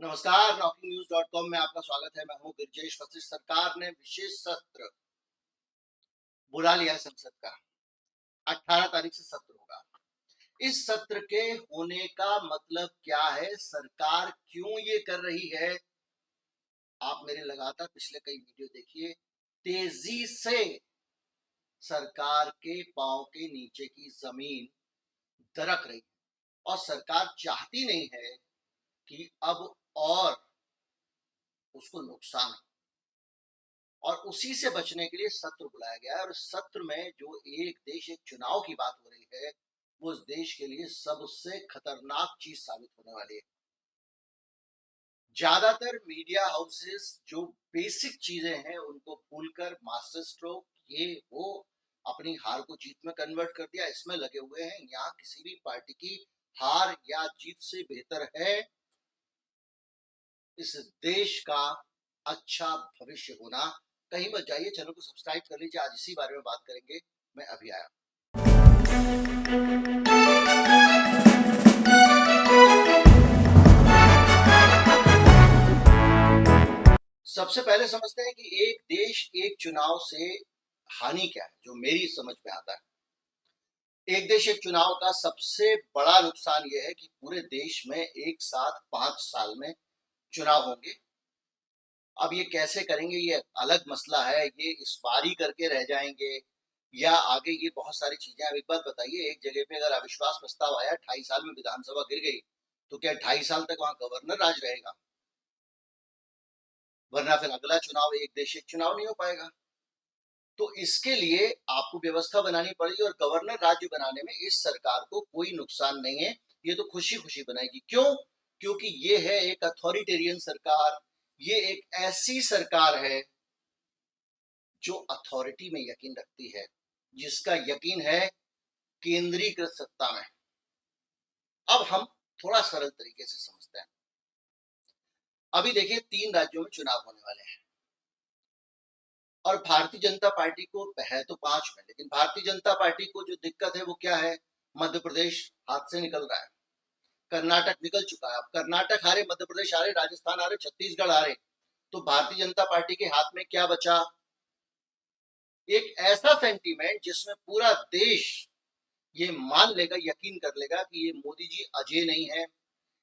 नमस्कार, NockingNews.com में आपका स्वागत है। मैं हूं गिरजेश वशिष्ठ। सरकार ने विशेष सत्र बुला लिया है संसद का। 18 तारीख से सत्र होगा। इस सत्र के होने का मतलब क्या है, सरकार क्यों ये कर रही है? आप मेरे लगातार पिछले कई वीडियो देखिए। तेजी से सरकार के पांव के नीचे की जमीन दरक रही है और सरकार चाहती नहीं है कि अब और उसको नुकसान हो। और उसी से बचने के लिए सत्र बुलाया गया है। और सत्र में जो एक देश एक चुनाव की बात हो रही है, वो उस देश के लिए सबसे खतरनाक चीज साबित होने वाली है। ज्यादातर मीडिया हाउसेस जो बेसिक चीजें हैं उनको भूलकर मास्टर स्ट्रोक ये वो अपनी हार को जीत में कन्वर्ट कर दिया, इसमें लगे हुए हैं। यहाँ किसी भी पार्टी की हार या जीत से बेहतर है इस देश का अच्छा भविष्य होना। कहीं मत जाइए, चैनल को सब्सक्राइब कर लीजिए। आज इसी बारे में बात करेंगे। मैं अभी आया। सबसे पहले समझते हैं कि एक देश एक चुनाव से हानि क्या है, जो मेरी समझ में आता है। एक देश एक चुनाव का सबसे बड़ा नुकसान यह है कि पूरे देश में एक साथ 5 साल में चुनाव होंगे। अब ये कैसे करेंगे, ये अलग मसला है। ये इस बार ही करके रह जाएंगे या आगे, ये बहुत सारी चीजें। अब एक बात बताइए, एक जगह पे अगर अविश्वास प्रस्ताव आया, 2.5 साल में विधानसभा गिर गई, तो क्या 2.5 साल तक वहां गवर्नर राज रहेगा? वरना फिर अगला चुनाव एक देश एक चुनाव नहीं हो पाएगा। तो इसके लिए आपको व्यवस्था बनानी पड़ेगी और गवर्नर राज्य बनाने में इस सरकार को कोई नुकसान नहीं है। ये तो खुशी खुशी बनाएगी। क्यों? क्योंकि ये है एक अथॉरिटेरियन सरकार। ये एक ऐसी सरकार है जो अथॉरिटी में यकीन रखती है, जिसका यकीन है केंद्रीकृत सत्ता में। अब हम थोड़ा सरल तरीके से समझते हैं। अभी देखिए, 3 राज्यों में चुनाव होने वाले हैं और भारतीय जनता पार्टी को है तो 5 में, लेकिन भारतीय जनता पार्टी को जो दिक्कत है वो क्या है? मध्य प्रदेश हाथ से निकल रहा है, कर्नाटक निकल चुका है। अब कर्नाटक हारे, मध्य प्रदेश हारे, राजस्थान हारे, छत्तीसगढ़ हारे, तो भारतीय जनता पार्टी के हाथ में क्या बचा? एक ऐसा सेंटीमेंट जिसमें पूरा देश ये मान लेगा, यकीन कर लेगा कि ये मोदी जी अजय नहीं है,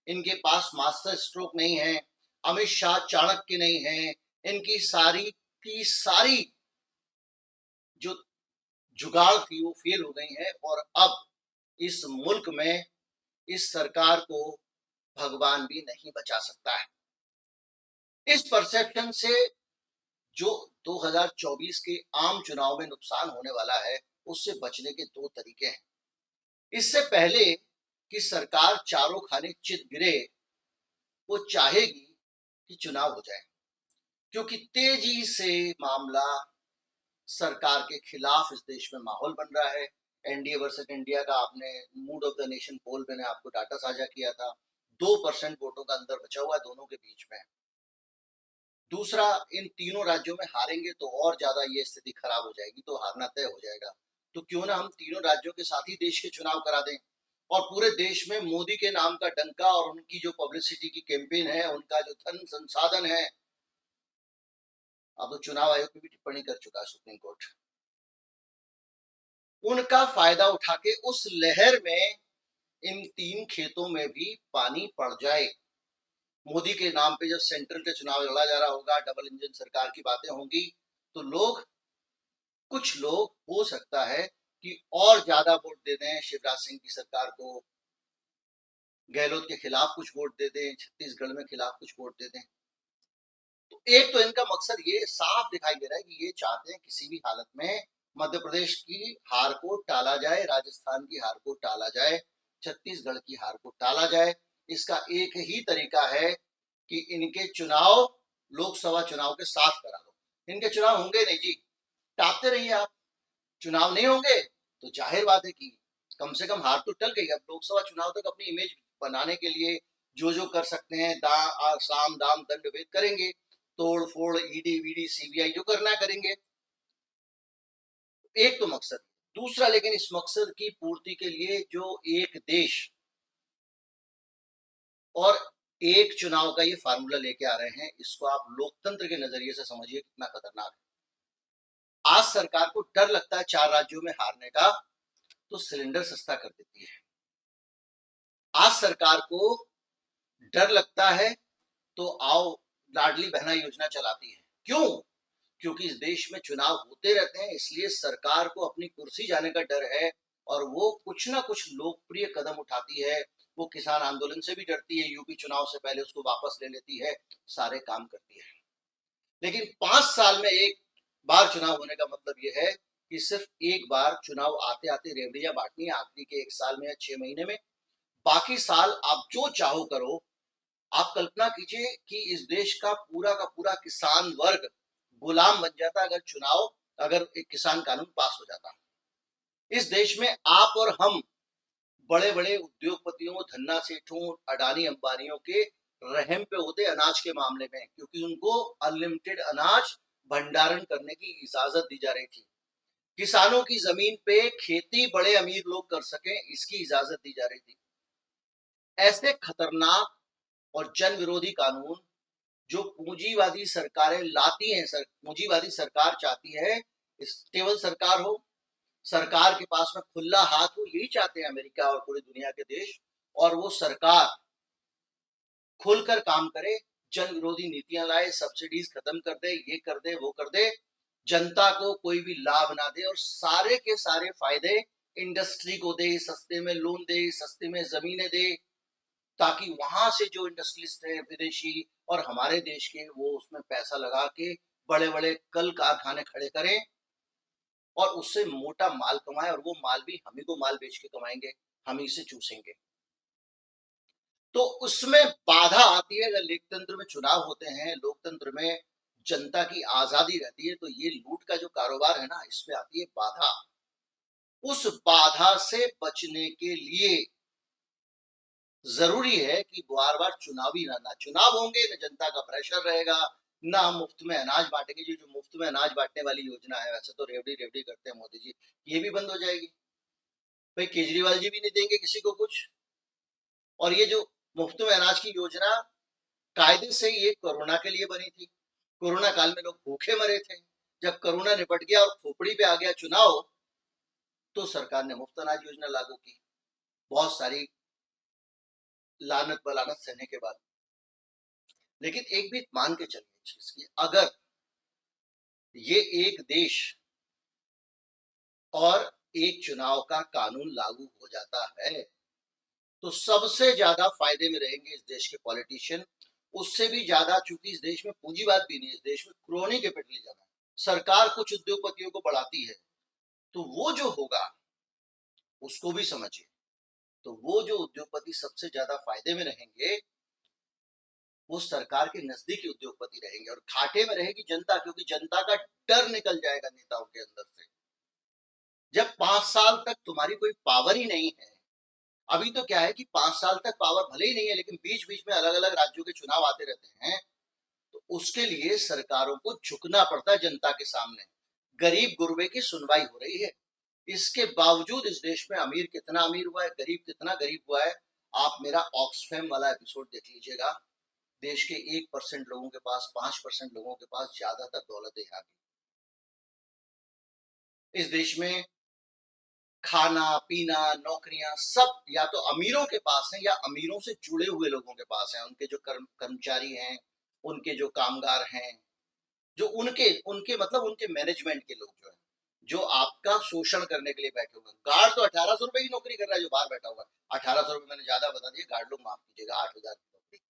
इनके पास मास्टर स्ट्रोक नहीं है, अमित शाह चाणक्य नहीं है, इनकी सारी की सारी जो जुगाड़ थी वो फेल हो गई है। और अब इस मुल्क में इस सरकार को भगवान भी नहीं बचा सकता है। इस परसेप्शन से जो 2024 के आम चुनाव में नुकसान होने वाला है, उससे बचने के 2 तरीके हैं। इससे पहले कि सरकार चारों खाने चित गिरे, वो चाहेगी कि चुनाव हो जाए, क्योंकि तेजी से मामला सरकार के खिलाफ इस देश में माहौल बन रहा है। एनडीए वर्सेस इंडिया का आपने मूड ऑफ द नेशन पोल मैंने आपको डाटा साझा किया था। 2% वोटों का अंतर बचा हुआ है दोनों के बीच में। दूसरा, इन तीनों राज्यों में हारेंगे तो और ज्यादा ये स्थिति खराब हो जाएगी, तो हारना तय हो जाएगा। तो क्यों ना हम तीनों राज्यों के साथ ही देश के चुनाव करा दें और पूरे देश में मोदी के नाम का डंका और उनकी जो पब्लिसिटी की कैंपेन है, उनका जो धन संसाधन है। अब तो चुनाव आयोग में भी टिप्पणी कर चुका है सुप्रीम कोर्ट। उनका फायदा उठा के उस लहर में इन 3 खेतों में भी पानी पड़ जाए। मोदी के नाम पे जब सेंट्रल के चुनाव लड़ा जा रहा होगा, डबल इंजन सरकार की बातें होंगी, तो कुछ लोग हो सकता है कि और ज्यादा वोट दे दें शिवराज सिंह की सरकार को, गहलोत के खिलाफ कुछ वोट दे दें, छत्तीसगढ़ में खिलाफ कुछ वोट दे दें। तो एक तो इनका मकसद ये साफ दिखाई दे रहा है कि ये चाहते हैं किसी भी हालत में मध्य प्रदेश की हार को टाला जाए, राजस्थान की हार को टाला जाए, छत्तीसगढ़ की हार को टाला जाए। इसका एक ही तरीका है कि इनके चुनाव लोकसभा चुनाव के साथ करा दो। इनके चुनाव होंगे नहीं जी, टापते रहिए आप। चुनाव नहीं होंगे तो जाहिर बात है कि कम से कम हार तो टल गई। अब लोकसभा चुनाव तक अपनी इमेज बनाने के लिए जो कर सकते हैं, साम दाम दंड भेद करेंगे, तोड़ फोड़, ईडी वीडी सीबीआई जो करना करेंगे। एक तो मकसद। दूसरा, लेकिन इस मकसद की पूर्ति के लिए जो एक देश और एक चुनाव का ये फार्मूला लेके आ रहे हैं, इसको आप लोकतंत्र के नजरिए से समझिए कितना खतरनाक है। आज सरकार को डर लगता है 4 राज्यों में हारने का, तो सिलेंडर सस्ता कर देती है। आज सरकार को डर लगता है तो आओ लाडली बहना योजना चलाती है। क्यों? क्योंकि इस देश में चुनाव होते रहते हैं, इसलिए सरकार को अपनी कुर्सी जाने का डर है और वो कुछ ना कुछ लोकप्रिय कदम उठाती है। वो किसान आंदोलन से भी डरती है, यूपी चुनाव से पहले उसको वापस ले लेती है, सारे काम करती है। लेकिन 5 साल में एक बार चुनाव होने का मतलब यह है कि सिर्फ एक बार चुनाव आते आते रेवड़ियां बांटनी है आखिरी के 1 साल में या 6 महीने में। बाकी साल आप जो चाहो करो। आप कल्पना कीजिए कि इस देश का पूरा किसान वर्ग गुलाम बन जाता अगर एक किसान कानून पास हो जाता। इस देश में आप और हम बड़े बड़े उद्योगपतियों, धन्ना सेठों, अडानी अंबानियों के रहम पे होते अनाज के मामले में, क्योंकि उनको अनलिमिटेड अनाज भंडारण करने की इजाजत दी जा रही थी। किसानों की जमीन पे खेती बड़े अमीर लोग कर सकें, इसकी इजाजत दी जा रही थी। ऐसे खतरनाक और जन विरोधी कानून जो पूंजीवादी सरकारें लाती हैं, पूंजीवादी सरकार चाहती है स्टेबल सरकार हो, सरकार के पास में खुला हाथ हो, यही चाहते हैं अमेरिका और पूरी दुनिया के देश। और वो सरकार खुलकर काम करे, जन विरोधी नीतियां लाए, सब्सिडीज खत्म कर दे, ये कर दे, वो कर दे, जनता को कोई भी लाभ ना दे और सारे के सारे फायदे इंडस्ट्री को दे, सस्ते में लोन दे, सस्ते में जमीनें दे, ताकि वहां से जो इंडस्ट्रियलिस्ट है विदेशी और हमारे देश के, वो उसमें पैसा लगा के बड़े बड़े कल कारखाने खड़े करें और उससे मोटा माल कमाए, और वो माल भी हम ही को माल बेच के कमाएंगे, हम ही से चूसेंगे। तो उसमें बाधा आती है। अगर लोकतंत्र में चुनाव होते हैं, लोकतंत्र में जनता की आजादी रहती है, तो ये लूट का जो कारोबार है ना, इसमें आती है बाधा। उस बाधा से बचने के लिए जरूरी है कि बार बार चुनावी ना चुनाव होंगे, न जनता का प्रेशर रहेगा, ना मुफ्त में अनाज बांटेंगे। जो मुफ्त में अनाज बांटने वाली योजना है, वैसे तो रेवड़ी रेवड़ी करते हैं मोदी जी, ये भी बंद हो जाएगी। भाई केजरीवाल जी भी नहीं देंगे किसी को कुछ। और ये जो मुफ्त में अनाज की योजना कायदे से ये कोरोना के लिए बनी थी। कोरोना काल में लोग भूखे मरे थे। जब कोरोना निपट गया और खोपड़ी पे आ गया चुनाव, तो सरकार ने मुफ्त अनाज योजना लागू की, बहुत सारी लानत बलानत सहने के बाद। लेकिन एक भी मान के चलिए चीज की, अगर ये एक देश और एक चुनाव का कानून लागू हो जाता है, तो सबसे ज्यादा फायदे में रहेंगे इस देश के पॉलिटिशियन। उससे भी ज्यादा, चूंकि इस देश में पूंजीवाद भी नहीं, इस देश में क्रोनी कैपिटलिज्म है, सरकार कुछ उद्योगपतियों को बढ़ाती है, तो वो जो होगा उसको भी समझिए। तो वो जो उद्योगपति सबसे ज्यादा फायदे में रहेंगे, वो सरकार के नजदीकी उद्योगपति रहेंगे, और घाटे में रहेगी जनता, क्योंकि जनता का डर निकल जाएगा नेताओं के अंदर से। जब 5 साल तक तुम्हारी कोई पावर ही नहीं है, अभी तो क्या है कि 5 साल तक पावर भले ही नहीं है, लेकिन बीच बीच में अलग अलग राज्यों के चुनाव आते रहते हैं, तो उसके लिए सरकारों को झुकना पड़ता है जनता के सामने। गरीब गुरबे की सुनवाई हो रही है। इसके बावजूद इस देश में अमीर कितना अमीर हुआ है, गरीब कितना गरीब हुआ है। आप मेरा ऑक्सफैम वाला एपिसोड देख लीजिएगा। देश के 1% लोगों के पास, 5% लोगों के पास ज्यादातर दौलत है। यहाँ इस देश में खाना पीना, नौकरियां सब या तो अमीरों के पास है या अमीरों से जुड़े हुए लोगों के पास है। उनके जो कर्मचारी हैं, उनके जो कामगार हैं, जो उनके उनके मतलब उनके मैनेजमेंट के लोग जो है, जो आपका शोषण करने के लिए बैठे हुए। गार्ड तो 1800 रुपए की नौकरी कर रहा है जो बाहर बैठा हुआ है। 1800 रुपए मैंने ज्यादा बता दिया, गार्ड लोग माफ कीजिएगा, 8000 की नौकरी।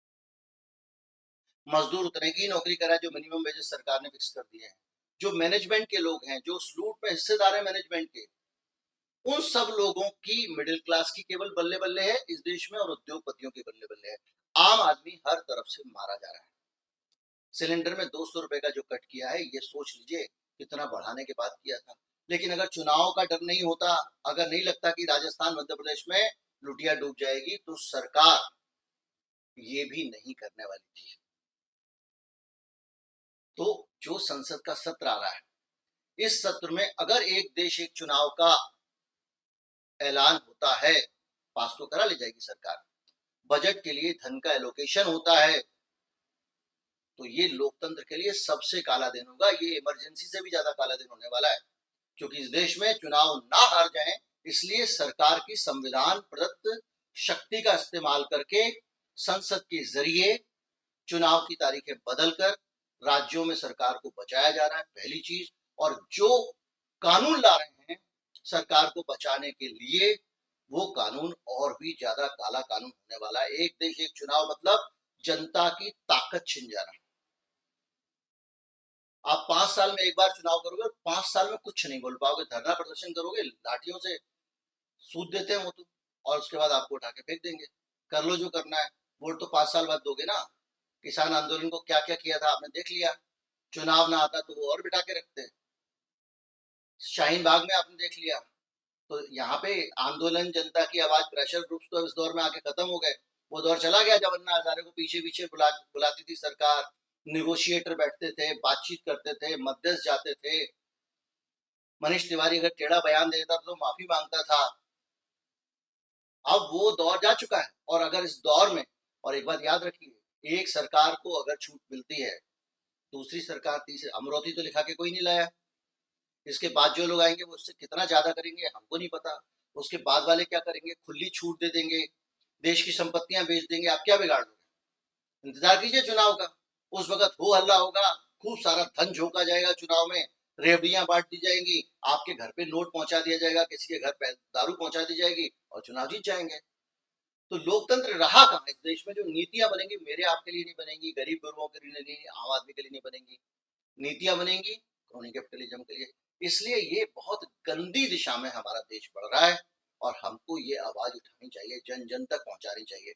मजदूर उतने की नौकरी कर रहा है जो मिनिमम वेजेस सरकार ने फिक्स कर दिए हैं। जो मैनेजमेंट के लोग हैं, जो उस लूट में हिस्सेदार है मैनेजमेंट के, उन सब लोगों की, मिडिल क्लास की केवल बल्ले बल्ले है इस देश में, और उद्योगपतियों की बल्ले बल्ले है। आम आदमी हर तरफ से मारा जा रहा है। सिलेंडर में 200 रुपए का जो कट किया है, ये सोच लीजिए कितना बढ़ाने के बाद किया था। लेकिन अगर चुनाव का डर नहीं होता, अगर नहीं लगता कि राजस्थान मध्य प्रदेश में लुटिया डूब जाएगी, तो सरकार ये भी नहीं करने वाली थी। तो जो संसद का सत्र आ रहा है, इस सत्र में अगर एक देश एक चुनाव का ऐलान होता है, पास तो करा ले जाएगी सरकार। बजट के लिए धन का एलोकेशन होता है, तो ये लोकतंत्र के लिए सबसे काला दिन होगा। ये इमरजेंसी से भी ज्यादा काला दिन होने वाला है, क्योंकि इस देश में चुनाव ना हार जाएं, इसलिए सरकार की संविधान प्रदत्त शक्ति का इस्तेमाल करके संसद के जरिए चुनाव की तारीखें बदलकर राज्यों में सरकार को बचाया जा रहा है, पहली चीज। और जो कानून ला रहे हैं सरकार को बचाने के लिए, वो कानून और भी ज्यादा काला कानून होने वाला है। एक देश एक चुनाव मतलब जनता की ताकत छिन जाना। आप 5 साल में एक बार चुनाव करोगे और 5 साल में कुछ नहीं बोल पाओगे, धरना प्रदर्शन करोगे, लाठियों से सूद देते हैं वो तो, और उसके बाद आपको उठा के फेंक देंगे। कर लो जो करना है, वोट तो 5 साल बाद दोगे ना। किसान आंदोलन को क्या क्या किया था आपने देख लिया, चुनाव ना आता तो वो और बिठा के रखते हैं। शाहीन बाग में आपने देख लिया। तो यहाँ पे आंदोलन, जनता की आवाज, प्रेशर ग्रुप्स तो इस दौर में आके खत्म हो गए। वो दौर चला गया जब अन्ना हजारे को पीछे पीछे बुलाती थी सरकार, निगोशिएटर बैठते थे, बातचीत करते थे, मध्यस्थ जाते थे। मनीष तिवारी अगर टेढ़ा बयान दे देता तो माफी मांगता था। अब वो दौर जा चुका है। और अगर इस दौर में, और एक बात याद रखिए, एक सरकार को अगर छूट मिलती है, दूसरी सरकार तीसरी, अमरौती तो लिखा के कोई नहीं लाया। इसके बाद जो लोग आएंगे वो उससे कितना ज्यादा करेंगे हमको नहीं पता। उसके बाद वाले क्या करेंगे, खुली छूट दे देंगे, देश की संपत्तियां बेच देंगे, आप क्या बिगाड़ दोगे। इंतजार कीजिए चुनाव का, उस वक्त हो हल्ला होगा, खूब सारा धन झोंका जाएगा चुनाव में, रेवड़ियां बांट दी जाएंगी, आपके घर पे नोट पहुंचा दिया जाएगा, किसी के घर पे दारू पहुंचा दी जाएगी और चुनाव जीत जाएंगे। तो लोकतंत्र रहा कहाँ इस देश में। जो नीतियां बनेंगी मेरे आपके लिए नहीं बनेंगी, गरीब गुरुओं के लिए नहीं, आम आदमी के लिए नहीं बनेंगी। नीतियां बनेंगी क्रोनी कैपिटलिज्म के लिए। इसलिए ये बहुत गंदी दिशा में हमारा देश बढ़ रहा है, और हमको ये आवाज उठानी चाहिए, जन जन तक पहुंचानी चाहिए।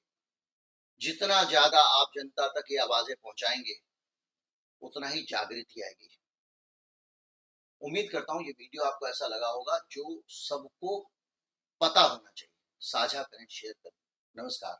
जितना ज्यादा आप जनता तक ये आवाजें पहुंचाएंगे, उतना ही जागृति आएगी। उम्मीद करता हूं ये वीडियो आपको ऐसा लगा होगा जो सबको पता होना चाहिए। साझा करें, शेयर करें। नमस्कार।